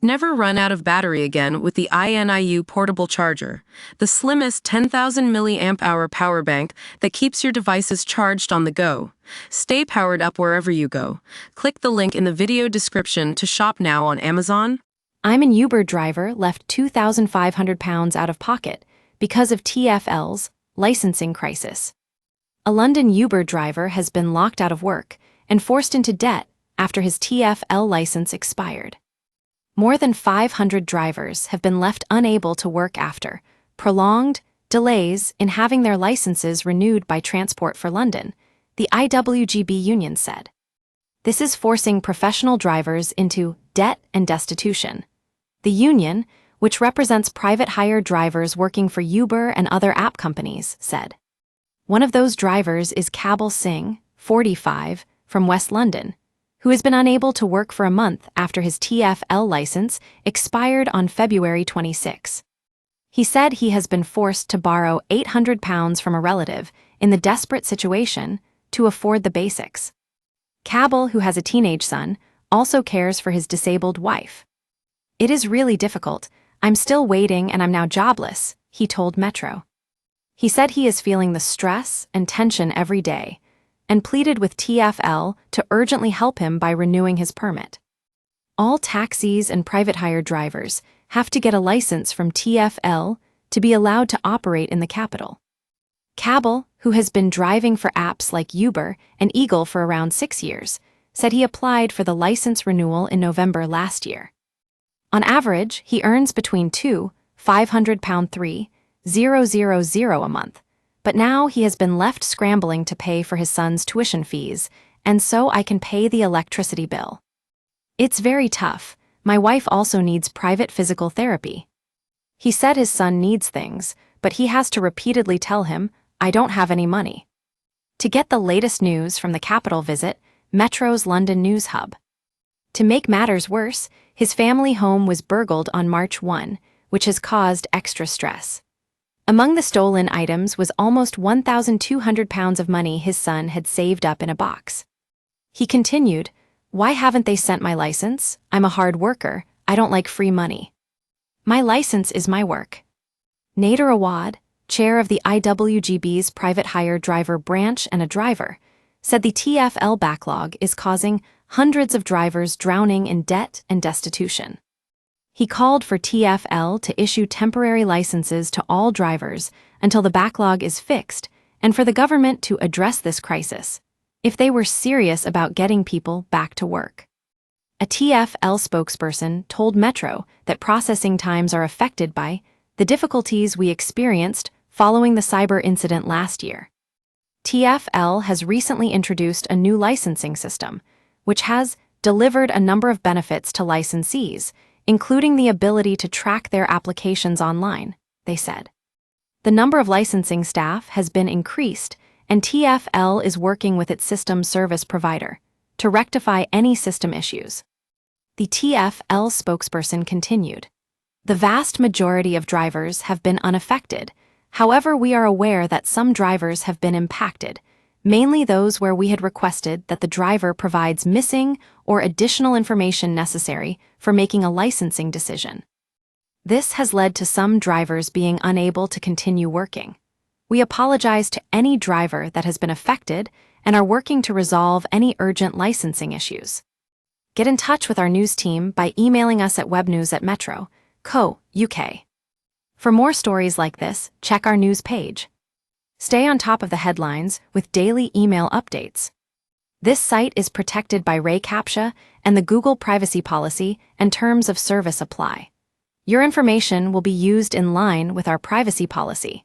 Never run out of battery again with the INIU portable charger, the slimmest 10,000 mAh power bank that keeps your devices charged on the go. Stay powered up wherever you go. Click the link in the video description to shop now on Amazon. I'm an Uber driver left 2,500 pounds out of pocket because of TfL's licensing crisis. A London Uber driver has been locked out of work and forced into debt after his TfL license expired. More than 500 drivers have been left unable to work after prolonged delays in having their licenses renewed by Transport for London, the IWGB union said. This is forcing professional drivers into debt and destitution. The union, which represents private hire drivers working for Uber and other app companies, said. One of those drivers is Kabul Singh, 45, from West London, who has been unable to work for a month after his TfL license expired on February 26. He said he has been forced to borrow £800 from a relative in the desperate situation to afford the basics. Kabul, who has a teenage son, also cares for his disabled wife. It is really difficult. I'm still waiting and I'm now jobless, he told Metro. He said he is feeling the stress and tension every day, and pleaded with TfL to urgently help him by renewing his permit. All taxis and private hire drivers have to get a license from TfL to be allowed to operate in the capital. Kabul, who has been driving for apps like Uber and Eagle for around 6 years, said he applied for the license renewal in November last year. On average, he earns between £500 a month. But now he has been left scrambling to pay for his son's tuition fees, and so I can pay the electricity bill. It's very tough. My wife also needs private physical therapy. He said his son needs things, but he has to repeatedly tell him, I don't have any money. To get the latest news from the capital, visit Metro's London News Hub. To make matters worse, his family home was burgled on March 1, which has caused extra stress. Among the stolen items was almost £1,200 of money his son had saved up in a box. He continued, Why haven't they sent my license? I'm a hard worker. I don't like free money. My license is my work. Nader Awad, chair of the IWGB's private hire driver branch and a driver, said the TfL backlog is causing hundreds of drivers drowning in debt and destitution. He called for TfL to issue temporary licenses to all drivers until the backlog is fixed, and for the government to address this crisis, if they were serious about getting people back to work. A TfL spokesperson told Metro that processing times are affected by the difficulties we experienced following the cyber incident last year. TfL has recently introduced a new licensing system, which has delivered a number of benefits to licensees, including the ability to track their applications online, they said. The number of licensing staff has been increased, and TfL is working with its system service provider to rectify any system issues. The TfL spokesperson continued, The vast majority of drivers have been unaffected. However, we are aware that some drivers have been impacted, mainly those where we had requested that the driver provides missing or additional information necessary for making a licensing decision. This has led to some drivers being unable to continue working. We apologize to any driver that has been affected and are working to resolve any urgent licensing issues. Get in touch with our news team by emailing us at webnews@metro.co.uk. For more stories like this, check our news page. Stay on top of the headlines with daily email updates. This site is protected by Ray CAPTCHA, and the Google privacy policy and terms of service apply. Your information will be used in line with our privacy policy.